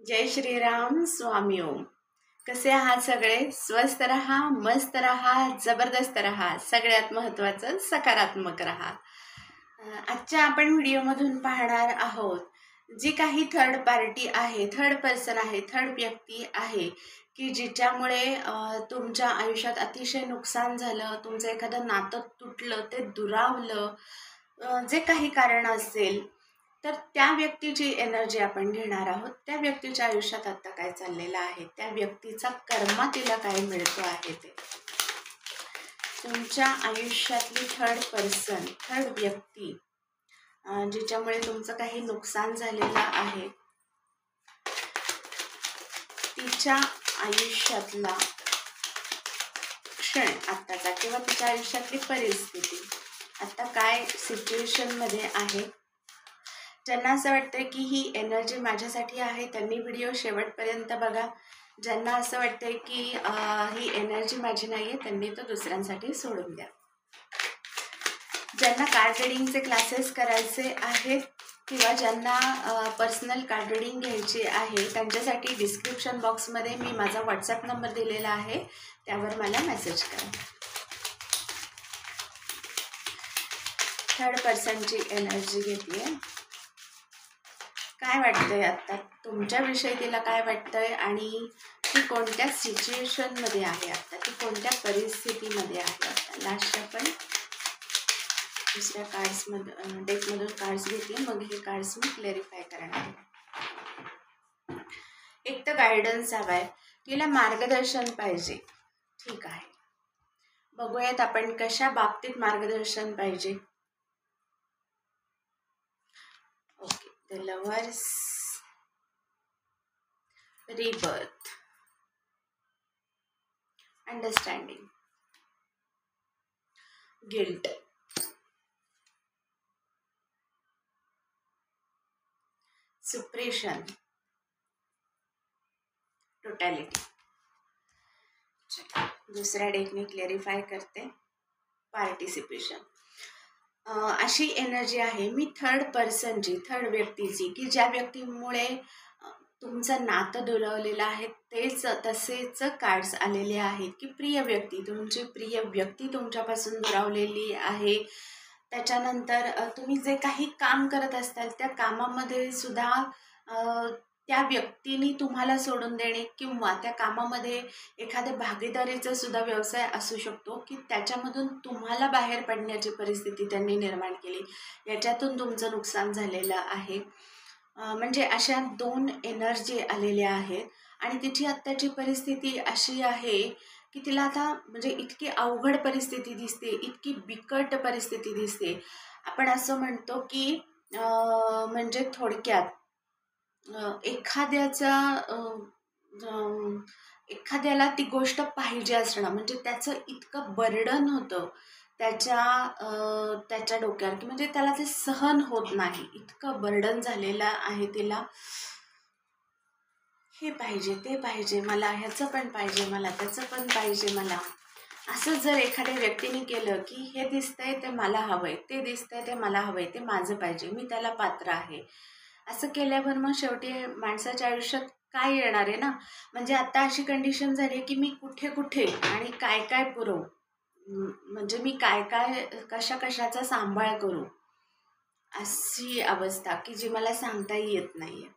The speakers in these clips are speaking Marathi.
जय श्रीराम स्वामी ओम. कसे आहात सगळे? स्वस्थ रहा, मस्त रहा, जबरदस्त रहा, सगळ्यात महत्त्वाचं सकारात्मक रहा. आजच्या आपण व्हिडिओमधून पाहणार आहोत जी काही थर्ड पार्टी आहे, थर्ड पर्सन आहे, थर्ड व्यक्ती आहे की जिच्यामुळे तुमच्या आयुष्यात अतिशय नुकसान झालं, तुमचं एखादं नातं तुटलं, ते दुरावलं, जे काही कारण असेल, तर त्या व्यक्तीची एनर्जी आपण घेणार आहोत. त्या व्यक्तीच्या आयुष्यात आता काय चाललेलं आहे, त्या व्यक्तीचा कर्मा तिला काय मिळतो आहे ते. तुमच्या आयुष्यातली थर्ड पर्सन, थर्ड व्यक्ती जिच्यामुळे तुमचं काही नुकसान झालेलं आहे, तिच्या आयुष्यातला क्षण आत्ताचा किंवा तिच्या आयुष्यातली परिस्थिती आता काय सिच्युएशनमध्ये आहे. ज्यांना असं वाटतं की ही एनर्जी माझ्यासाठी आहे त्यांनी व्हिडिओ शेवटपर्यंत बघा. ज्यांना असं वाटतंय की ही एनर्जी माझी नाही आहे त्यांनी तो दुसऱ्यांसाठी सोडून द्या. ज्यांना कार्ड रिडिंगचे क्लासेस करायचे आहेत किंवा ज्यांना पर्सनल कार्ड रिडिंग घ्यायची आहे त्यांच्यासाठी डिस्क्रिप्शन बॉक्समध्ये मी माझा व्हॉट्सॲप नंबर दिलेला आहे, त्यावर मला मेसेज करा. थर्ड पर्सनची एनर्जी घेतली. काय वाटतंय आत्ता तुमच्याविषयी, तिला काय वाटतंय आणि ती कोणत्या सिच्युएशनमध्ये आहे आत्ता, ती कोणत्या परिस्थितीमध्ये आहे आत्ता. लास्ट आपण दुसऱ्या कार्ड्समध्ये डेकमधून कार्ड्स घेतले, मग हे कार्ड्स मी क्लॅरिफाय करणार आहे. एक तर गायडन्स हवा आहे, तिला मार्गदर्शन पाहिजे. ठीक आहे, बघूयात आपण कशा बाबतीत मार्गदर्शन पाहिजे. Okay, the lovers, rebirth, understanding, guilt, suppression, totality. चला दुसऱ्या डेकने क्लॅरिफाय करते. पार्टिसिपेशन. अशी एनर्जी आहे मी थर्ड पर्सनची, थर्ड व्यक्तीची, की ज्या व्यक्तीमुळे तुमचं नातं दुरावलेलं आहे तेच तसेच कार्ड्स आलेले आहेत की प्रिय व्यक्ती, तुमची प्रिय व्यक्ती तुमच्यापासून दुरावलेली आहे. त्याच्यानंतर तुम्ही जे काही काम करत असताल त्या कामामध्ये सुद्धा त्या व्यक्तीने तुम्हाला सोडून देणे किंवा त्या कामामध्ये एखाद्या भागीदारीचा सुद्धा व्यवसाय असू शकतो की त्याच्यामधून तुम्हाला बाहेर पडण्याची परिस्थिती त्यांनी निर्माण केली, याच्यातून तुमचं नुकसान झालेलं आहे. म्हणजे अशा दोन एनर्जी आलेल्या आहेत आणि तिची आत्ताची परिस्थिती अशी आहे की तिला आता म्हणजे इतकी अवघड परिस्थिती दिसते, इतकी बिकट परिस्थिती दिसते. आपण असं म्हणतो की म्हणजे थोडक्यात एखाद्याला ती गोष्ट पाहिजे असणं म्हणजे त्याचं इतकं बर्डन होतं त्याच्या डोक्यावर की म्हणजे त्याला ते सहन होत नाही, इतकं बर्डन झालेलं आहे तिला. हे पाहिजे, ते पाहिजे मला, ह्याचं पण पाहिजे मला, त्याचं पण पाहिजे मला, असं जर एखाद्या व्यक्तीने केलं की हे दिसतंय ते मला हवंय, ते दिसतंय ते मला हवंय, ते माझं पाहिजे, मी त्याला पात्र आहे, असं केल्यावर मग शेवटी माणसाच्या आयुष्यात काय येणार आहे ना. म्हणजे आता अशी कंडिशन झाली की मी कुठे कुठे आणि काय काय पुरवू, म्हणजे मी काय काय कशाचा सांभाळ करू, अशी अवस्था की जी मला सांगता येत नाहीये.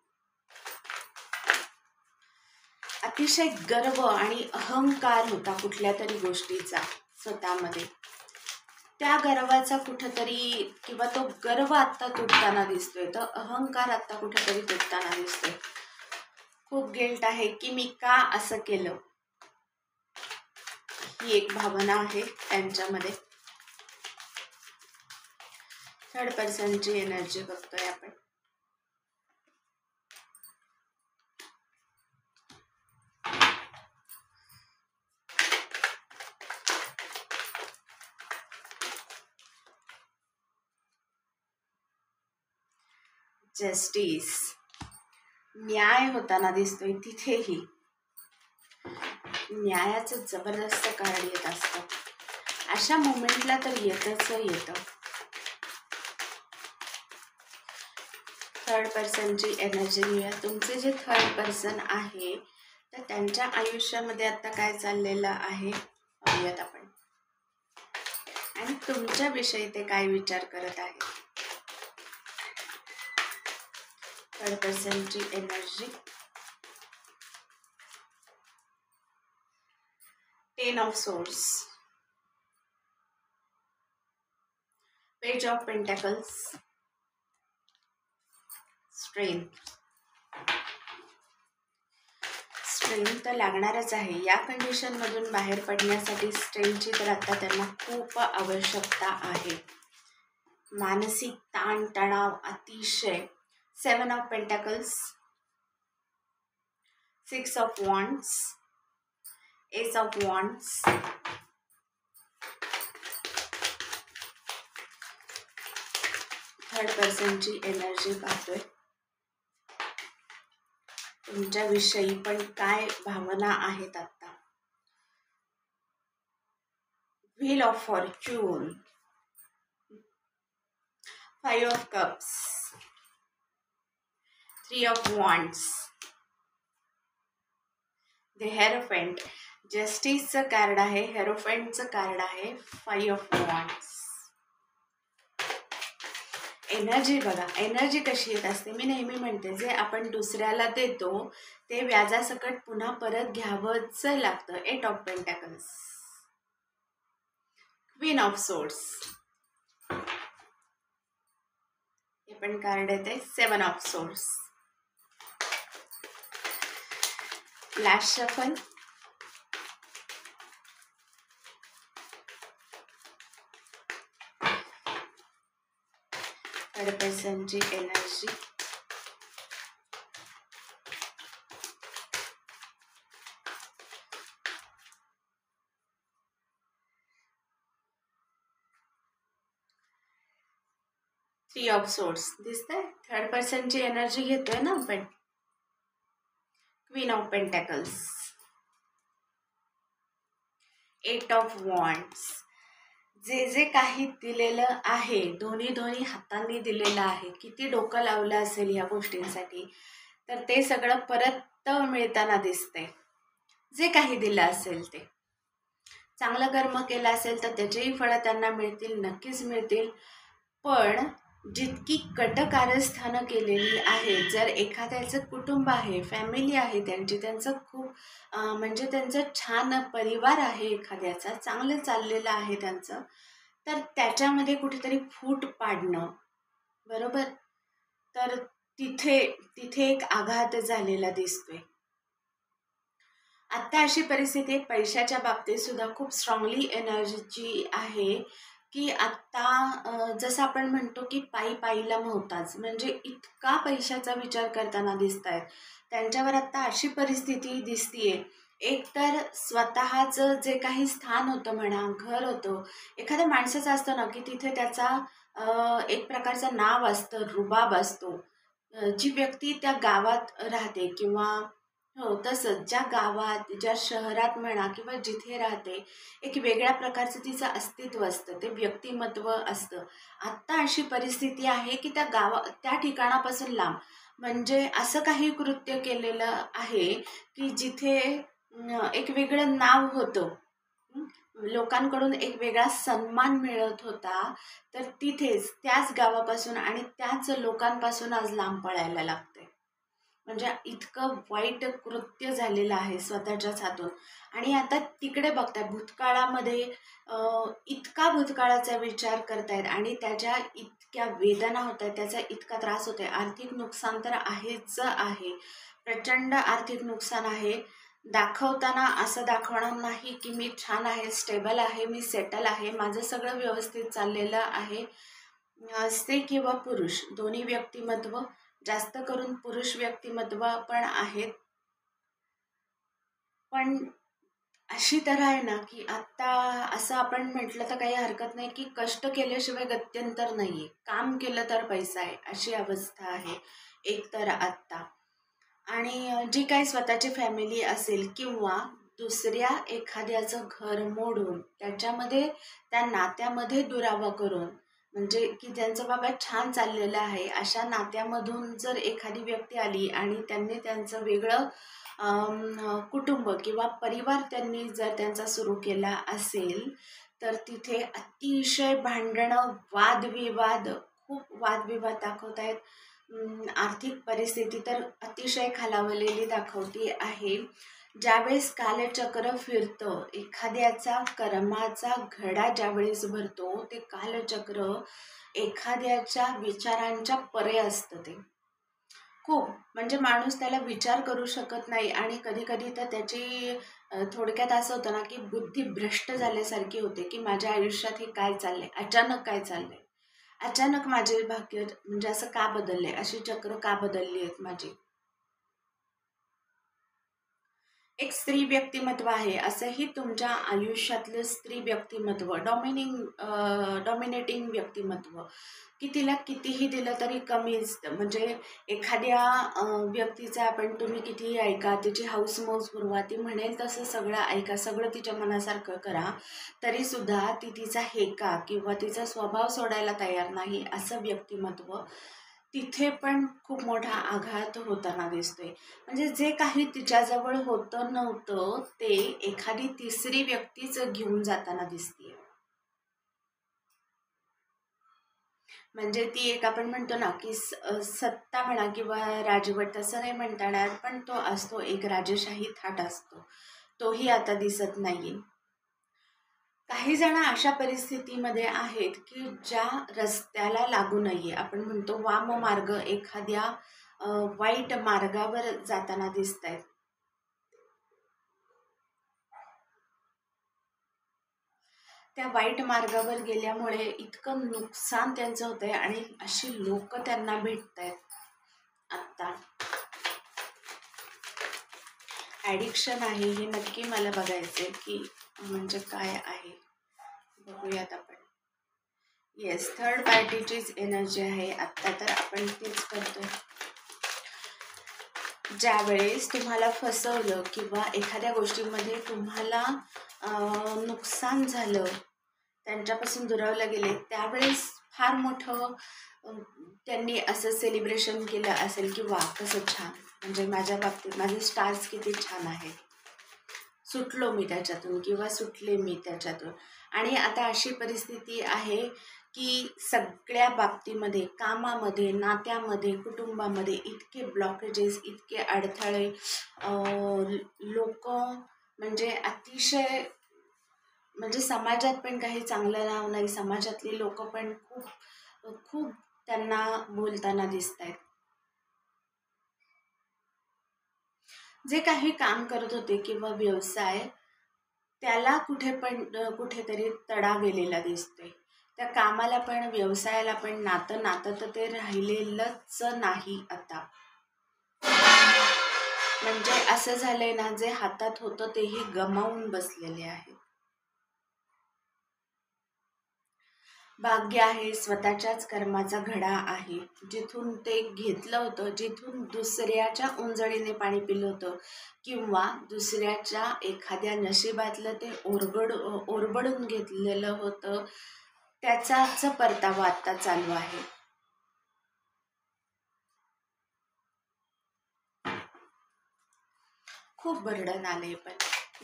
अतिशय गर्व आणि अहंकार होता कुठल्या तरी गोष्टीचा स्वतःमध्ये, त्या गर्वाचा कुठंतरी किंवा तो गर्व आत्ता तुटताना दिसतोय, तो अहंकार आत्ता कुठेतरी तुटताना दिसतोय. खूप गिल्ट आहे की मी का असं केलं, ही एक भावना आहे त्यांच्यामध्ये. थर्ड पर्सनची एनर्जी बघतोय आपण. जस्टिस, न्याय होताना दिसतोय, तिथेही न्यायाचं जबरदस्त कार्ड येत असतं. अशा मोमेंटला तर येतं. थर्ड पर्सनची एनर्जी घेऊया. तुमचे जे थर्ड पर्सन आहे तर त्यांच्या आयुष्यामध्ये आता काय चाललेलं आहे पाहूयात आपण, आणि तुमच्याविषयी ते काय विचार करत आहेत. थर्ड पर्सनची energy. 10 of swords, page of pentacles, strength. Strength तर लागणारच आहे या कंडिशनमधून बाहेर पडण्यासाठी. स्ट्रेंथची तर आता त्यांना खूप आवश्यकता आहे. मानसिक ताणतणाव अतिशय. 7 of pentacles, 6 of wands, ace of wands, third पर्सनची एनर्जी पाहतोय. तुमच्याविषयी पण काय भावना आहेत आता. Wheel of fortune, 5 of cups, 3 of wands, the hierophant. जस्टिसचं कार्ड आहे, हेरोफेंटचं कार्ड आहे, 5 ऑफ वॉन्ड्स. एनर्जी बघा, एनर्जी कशी येत असते. मी नेहमी म्हणते जे आपण दुसऱ्याला देतो ते व्याजासकट पुन्हा परत घ्यावंच लागतं. 8 of pentacles, queen of swords, हे पण कार्ड येते, 7 of swords. Last shuffle. Third पर्सनची एनर्जी. थ्री ऑफ सोर्ड्स दिसतंय. थर्ड पर्सनची एनर्जी घेतोय ना आपण. Queen of pentacles, 8 of wands. जे जे काही दिलेलं आहे दोन्ही हातांनी दिलेलं आहे. किती डोकं लावलं असेल या गोष्टींसाठी तर ते सगळं परत मिळताना दिसतंय. जे काही दिलं असेल ते चांगलं कर्म केलं असेल तर त्याचेही फळं त्यांना मिळतील, नक्कीच मिळतील. पण जितकी कटकारस्थानं केलेली आहेत, जर एखाद्याचं कुटुंब आहे, फॅमिली आहे त्यांचं खूप म्हणजे त्यांचं छान परिवार आहे, एखाद्याचा चांगलं चाललेलं आहे त्यांचं, तर त्याच्यामध्ये कुठेतरी फूट पाडणं, बरोबर, तर तिथे एक आघात झालेला दिसतोय. आत्ता अशी परिस्थिती पैशाच्या बाबतीत सुद्धा खूप स्ट्रॉंगली एनर्जीची आहे की आत्ता जसं आपण म्हणतो की पायीला मोहताज, म्हणजे इतका पैशाचा विचार करताना दिसत आहेत त्यांच्यावर. आत्ता अशी परिस्थिती दिसतीये, एक तर स्वतःचं जे काही स्थान होतं म्हणा, घर होतं, एखाद्या माणसाचं असतं ना की तिथे त्याचा एक प्रकारचं नाव असतं, रुबाब असतो. जी व्यक्ती त्या गावात राहते किंवा हो तसंच ज्या गावात, ज्या शहरात म्हणा किंवा जिथे राहते, एक वेगळ्या प्रकारचं तिचं अस्तित्व असतं, ते व्यक्तिमत्व असतं. आत्ता अशी परिस्थिती आहे की त्या ठिकाणापासून लांब, म्हणजे असं काही कृत्य केलेलं आहे की जिथे एक वेगळं नाव होतं, लोकांकडून एक वेगळा सन्मान मिळत होता, तर तिथेच त्याच गावापासून आणि त्याच लोकांपासून आज लांब पळायला लागते. म्हणजे इतकं वाईट कृत्य झालेलं आहे स्वतःच्याच हातून. आणि आता तिकडे बघताय भूतकाळामध्ये इतका भूतकाळाचा विचार करतायत आणि त्याच्या इतक्या वेदना होत आहेत, त्याचा इतका त्रास होत आहे. आर्थिक नुकसान तर आहेच आहे, प्रचंड आर्थिक नुकसान आहे. दाखवताना असं दाखवणार नाही की मी छान आहे, स्टेबल आहे, मी सेटल आहे, माझं सगळं व्यवस्थित चाललेलं आहे. स्त्री किंवा पुरुष दोन्ही व्यक्तिमत्व, जास्त करून पुरुष व्यक्तिमत्व पण आहेत. पण अशी तरह आहे ना की आत्ता असं आपण म्हटलं तर काही हरकत नाही की कष्ट केल्याशिवाय गत्यंतर नाही आहे, काम केलं तर पैसा आहे, अशी अवस्था आहे एक तर आत्ता. आणि जी काही स्वतःची फॅमिली असेल किंवा दुसऱ्या एखाद्याचं घर मोडून त्याच्यामध्ये त्या नात्यामध्ये दुरावा करून, म्हणजे की ज्यांचं बाबा छान चाललेलं आहे, अशा नात्यामधून जर एखादी व्यक्ती आली आणि त्यांनी त्यांचं वेगळं कुटुंब किंवा परिवार त्यांनी जर त्यांचा सुरू केला असेल, तर तिथे अतिशय भांडणं, वादविवाद, खूप वादविवाद दाखवत आहेत. आर्थिक परिस्थिती तर अतिशय खालावलेली दाखवते आहे. ज्यावेळेस कालचक्र फिरतं, एखाद्याचा कर्माचा घडा ज्यावेळेस भरतो, ते कालचक्र एखाद्याच्या विचारांच्या परे असतं. ते खूप म्हणजे माणूस त्याला विचार करू शकत नाही आणि कधी कधी तर त्याची थोडक्यात असं होतं ना, की बुद्धी भ्रष्ट झाल्यासारखी होते, की माझ्या आयुष्यात हे काय चाललंय, अचानक काय चाललंय, अचानक माझे भाग्य म्हणजे असं का बदलले, अशी चक्र का बदलली आहेत माझी. एक स्त्री व्यक्तिमत्व आहे, असंही तुमच्या आयुष्यातलं स्त्री व्यक्तिमत्व डॉमिनेटिंग व्यक्तिमत्व, की तिला कितीही दिलं तरी कमीच. म्हणजे एखाद्या व्यक्तीचा आपण तुम्ही कितीही ऐका, तिची हौसमौज पुरवा, ती म्हणेल तसं सगळं ऐका, सगळं तिच्या मनासारखं करा, तरीसुद्धा ती तिचा हेका किंवा तिचा स्वभाव सोडायला तयार नाही, असं व्यक्तिमत्व तिथे पण खूप मोठा आघात होताना दिसतोय. म्हणजे जे काही तिच्याजवळ होतं नव्हतं, ते एखादी तिसरी व्यक्तीच घेऊन जाताना दिसतीये. म्हणजे ती एक आपण म्हणतो ना, की सत्ता म्हणा किंवा राजवट तसं नाही म्हणता येणार, पण तो असतो एक राजेशाही थाट असतो. तोही आता दिसत नाहीये. काही जण अशा परिस्थितीमध्ये आहेत, की ज्या रस्त्याला लागू नाहीये. आपण म्हणतो वाममार्ग एखाद्या वाईट मार्गावर जाताना दिसतायत. त्या वाईट मार्गावर गेल्यामुळे इतकं नुकसान त्यांचं होतंय आणि अशी लोक त्यांना भेटतायत आत्ता. ॲडिक्शन आहे हे नक्की मला बघायचंय, की म्हणजे काय आहे, बघूयात आपण. येस, थर्ड पार्टीचीच एनर्जी आहे आत्ता, तर आपण तेच करतोय. ज्यावेळेस तुम्हाला फसवलं किंवा एखाद्या गोष्टीमध्ये तुम्हाला नुकसान झालं, त्यांच्यापासून दुरावलं गेले, त्यावेळेस फार मोठं त्यांनी असं सेलिब्रेशन केलं असेल की वा कसं छान, म्हणजे माझ्या बाबतीत माझे स्टार्स किती छान आहेत, सुटलो मी त्याच्यातून किंवा सुटले मी त्याच्यातून. आणि आता अशी परिस्थिती आहे की सगळ्या बाबतीमध्ये, कामामध्ये, नात्यामध्ये, कुटुंबामध्ये इतके ब्लॉकेजेस, इतके अडथळे, लोक म्हणजे अतिशय, म्हणजे समाजात पण काही चांगलं नाव नाही, समाजातली लोक पण खूप खूप त्यांना बोलताना दिसत आहेत. जे काही काम करत होते किंवा व्यवसाय, त्याला कुठेतरी तडा गेलेला दिसतोय. त्या कामाला पण व्यवसायाला पण नातं नातं तर ते राहिलेलंच नाही आता. म्हणजे असं झालंय ना, जे हातात होतं तेही गमावून बसलेले आहे. भाग्य आहे, स्वतःच्याच कर्माचा घडा आहे. जिथून ते घेतलं होतं, जिथून दुसऱ्याच्या उंजळीने पाणी पिलं होतं किंवा दुसऱ्याच्या एखाद्या नशिबातलं ते ओरबडून घेतलेलं होतं, त्याचाच परतावा आत्ता चालू आहे. खूप बर्डन आले. पण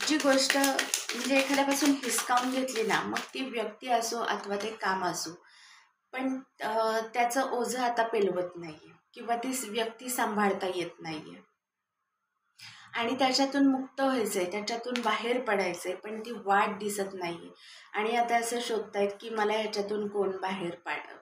जी गोष्ट म्हणजे एखाद्यापासून हिसकावून घेतली ना, मग ती व्यक्ती असो अथवा ते काम असो, पण त्याचं ओझं आता पेलवत नाहीये किंवा ती व्यक्ती सांभाळता येत नाहीये आणि त्याच्यातून मुक्त व्हायचंय, त्याच्यातून बाहेर पडायचंय, पण ती वाट दिसत नाहीये. आणि आता असं शोधतायत की मला ह्याच्यातून कोण बाहेर पाडावं.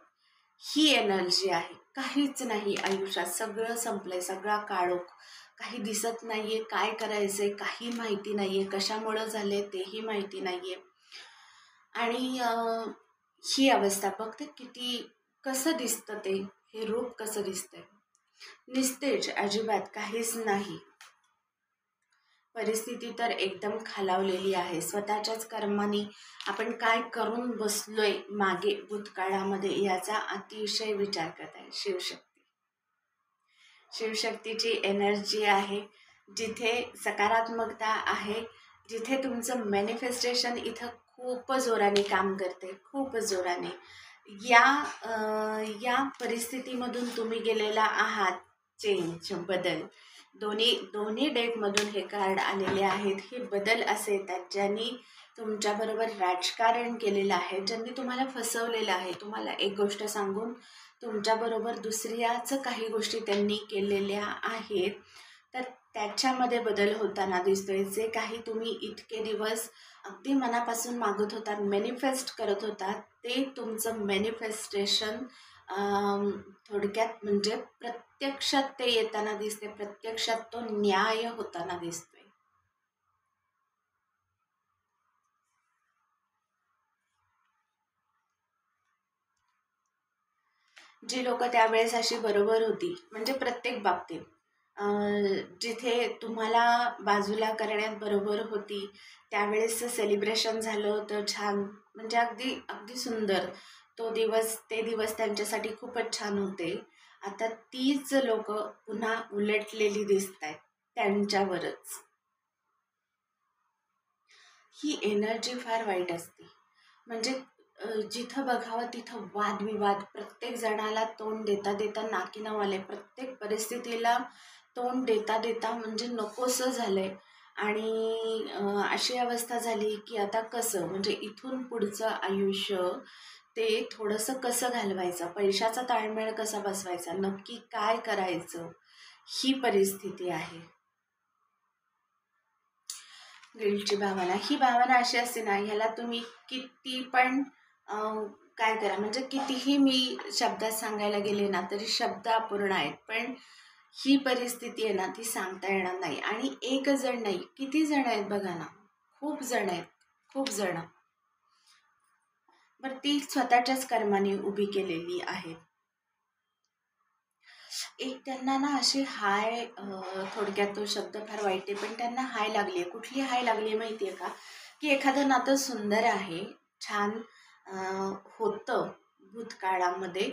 ही एनर्जी आहे. काहीच नाही आयुष्यात, सगळं संपलंय, सगळा काळोख, काही दिसत नाहीये, काय करायचंय काही माहिती नाहीये, कशामुळं झाले तेही माहिती नाहीये. आणि ही अवस्था बघते किती, कसं दिसतं ते, हे रूप कसं दिसतंय, निस्तेज, अजिबात काहीच नाही. परिस्थिती तर एकदम खालावलेली आहे. स्वतःच्याच कर्माने आपण काय करून बसलोय मागे भूतकाळामध्ये, याचा अतिशय विचार करत आहे. शिवशक्तीची एनर्जी आहे. जिथे सकारात्मकता आहे, जिथे तुमचं मॅनिफेस्टेशन इथं खूप जोराने काम करते, खूप जोराने. या या परिस्थितीमधून तुम्ही गेलेला आहात, चेंज, बदल. दोन्ही दोन्ही डेकमधून हे कार्ड आलेले आहेत. हे बदल असे येतात ज्यांनी तुमच्याबरोबर राजकारण केलेलं आहे, ज्यांनी तुम्हाला फसवलेलं आहे. तुम्हाला एक गोष्ट सांगून तुमच्याबरोबर दुसऱ्याच काही गोष्टी त्यांनी केलेल्या आहेत, तर त्याच्यामध्ये बदल होताना दिसतोय. जे काही तुम्ही इतके दिवस अगदी मनापासून मागत होतात, मॅनिफेस्ट करत होतात, ते तुमचं मॅनिफेस्टेशन थोडक्यात म्हणजे प्रत्यक्षात ते येताना दिसते, प्रत्यक्षात तो न्याय होताना दिसतोय. जी लोक त्यावेळेस अशी बरोबर होती, म्हणजे प्रत्येक बाबतीत जिथे तुम्हाला बाजूला करण्यात बरोबर होती, त्यावेळेस सेलिब्रेशन झालं होतं छान, म्हणजे अगदी अगदी सुंदर. ते दिवस त्यांच्यासाठी खूपच छान होते. आता तीच लोक पुन्हा उलटलेली दिसत आहेत त्यांच्यावरच. ही एनर्जी फार वाईट असते. म्हणजे जिथं बघावं तिथं वादविवाद, प्रत्येक जणाला तोंड देता देता नाकी नऊ प्रत्येक परिस्थितीला तोंड देता देता म्हणजे नकोसं झालंय. आणि अशी अवस्था झाली की आता कसं, म्हणजे इथून पुढचं आयुष्य ते थोडंसं कसं घालवायचं, पैशाचा ताळमेळ कसा बसवायचा, नक्की काय करायचं, ही परिस्थिती आहे. गिल्टची भावना, ही भावना अशी असते ना, ह्याला तुम्ही किती पण काय करा, म्हणजे कितीही मी शब्दात सांगायला गेले ना तरी शब्द अपूर्ण आहेत. पण ही परिस्थिती आहे ना, ती सांगता येणार नाही. आणि एक जण नाही, किती जण आहेत बघा ना, खूप जण आहेत, खूप जण. बरं, ती स्वतःच्याच कर्माने उभी केलेली आहेत. एक त्यांना ना अशी हाय, थोडक्यात तो शब्द फार वाईट आहे, पण त्यांना हाय लागली आहे. कुठली हाय लागली आहे माहिती आहे का, की एखादं नातं सुंदर आहे, छान होतं भूतकाळामध्ये,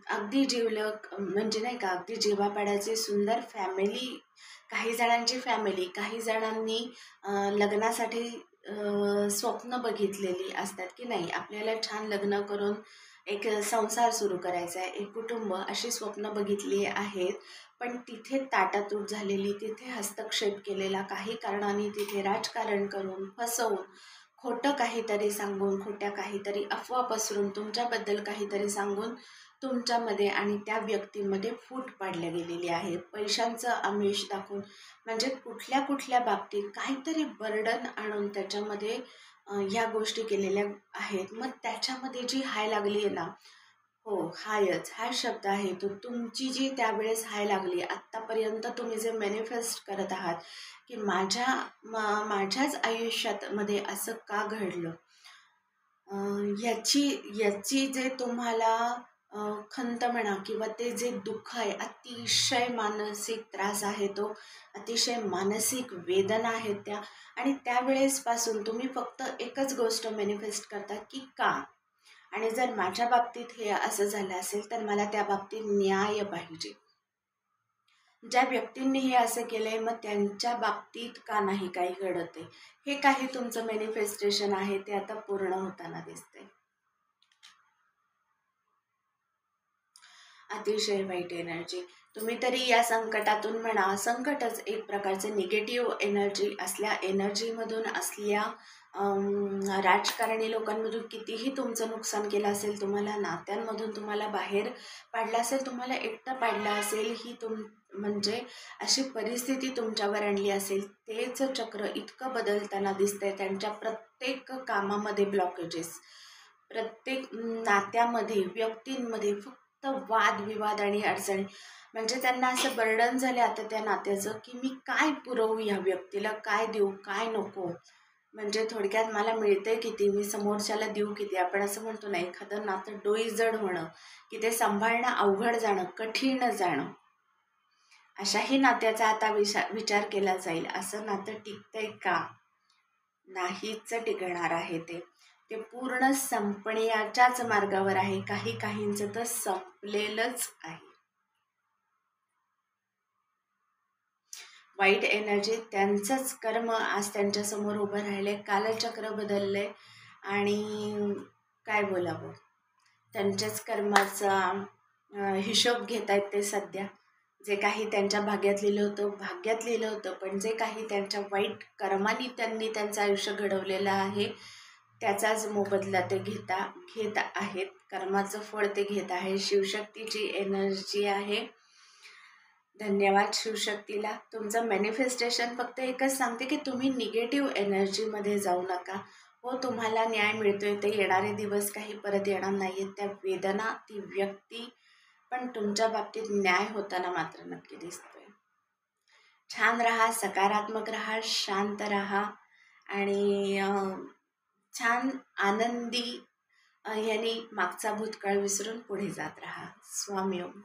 अगदी जिवलग, म्हणजे नाही का, अगदी जीवापाडाची सुंदर फॅमिली. काही जणांची फॅमिली, काही जणांनी लग्नासाठी स्वप्न बघितलेली असतात की नाही, आपल्याला छान लग्न करून एक संसार सुरू करायचा आहे, एक कुटुंब, अशी स्वप्न बघितली आहेत. पण तिथे ताटातूट झालेली, तिथे हस्तक्षेप केलेला, काही कारणाने तिथे राजकारण करून, फसवून, खोटं काहीतरी सांगून, खोट्या काहीतरी अफवा पसरून, तुमच्याबद्दल काहीतरी सांगून तुमच्यामध्ये आणि त्या व्यक्तीमध्ये फूट पाडल्या गेलेली आहे. पैशांचं आमिष दाखवून, म्हणजे कुठल्या कुठल्या बाबतीत काहीतरी बर्डन आणून त्याच्यामध्ये ह्या गोष्टी केलेल्या आहेत. मग त्याच्यामध्ये जी हाय लागली आहे ना, हो, हायच हा शब्द आहे तो. तुमची जी त्यावेळेस हाय लागली, आत्तापर्यंत तुम्ही जे मॅनिफेस्ट करत आहात की माझ्याच आयुष्यात मध्ये असं का घडलं, याची याची जे तुम्हाला खंत म्हणा किंवा ते जे दुःख आहे, अतिशय मानसिक त्रास आहे तो, अतिशय मानसिक वेदना आहेत त्या. आणि त्यावेळेसपासून तुम्ही फक्त एकच गोष्ट मॅनिफेस्ट करता की का, आणि जर माझ्या बाबतीत हे असं झालं असेल तर मला त्या बाबतीत न्याय पाहिजे. ज्या व्यक्तींनी हे असं केलंय, मग त्यांच्या बाबतीत का नाही काही घडत आहे, हे काही तुमचं मॅनिफेस्टेशन आहे ते आता पूर्ण होताना दिसतंय. अतिशय वाईट एनर्जी. तुम्ही तरी या संकटातून म्हणा, संकटच एक प्रकारचे निगेटिव्ह एनर्जी असल्या एनर्जीमधून, असल्या राजकारणी लोकांमधून कितीही तुमचं नुकसान केलं असेल, तुम्हाला नात्यांमधून तुम्हाला बाहेर पाडलं असेल, तुम्हाला एकटं पाडलं असेल, ही म्हणजे अशी परिस्थिती तुमच्यावर आणली असेल, तेच चक्र इतकं बदलताना दिसतंय. त्यांच्या प्रत्येक कामामध्ये ब्लॉकेजेस, प्रत्येक नात्यामध्ये, व्यक्तींमध्ये फक्त वादविवाद आणि अडचणी. म्हणजे त्यांना असं बर्डन झालं आता त्या नात्याचं की मी काय पुरवू ह्या व्यक्तीला, काय देऊ, काय नको. म्हणजे थोडक्यात मला मिळते किती, मी समोरच्याला देऊ किती. आपण असं म्हणतो ना, एखादं नातं डोईजड होणं, की ते सांभाळणं अवघड जाणं, कठीण जाणं, अशाही नात्याचा आता विचार केला जाईल. असं नातं टिकतंय का, नाहीच टिकणार आहे. ते पूर्ण संपण्याच्याच मार्गावर आहे. काहींचं तर संपलेलंच आहे. वाईट एनर्जी, त्यांचंच कर्म आज त्यांच्यासमोर उभं राहिले, कालचक्र बदललंय. आणि काय बोलावं, त्यांच्याच कर्माचा हिशोब घेत आहेत ते सध्या. जे काही त्यांच्या भाग्यात लिहिलं होतं, पण जे काही त्यांच्या वाईट कर्माने त्यांनी त्यांचं आयुष्य घडवलेलं आहे, त्याचाच मोबदला ते घेत आहेत. कर्माचं फळ ते घेत आहे. शिवशक्तीची एनर्जी आहे. धन्यवाद शिवशक्तीला. तुमचं मॅनिफेस्टेशन फक्त एकच सांगते की तुम्ही निगेटिव्ह एनर्जीमध्ये जाऊ नका. हो, तुम्हाला न्याय मिळतोय, ते येणारे दिवस काही परत येणार नाही आहेत. त्या वेदना, ती व्यक्ती, पण तुमच्या बाबतीत न्याय होताना मात्र नक्की दिसतोय. छान राहा, सकारात्मक राहा, शांत राहा आणि छान आनंदी यांनी मागचा भूतकाळ विसरून पुढे जात राहा. स्वामी ओम.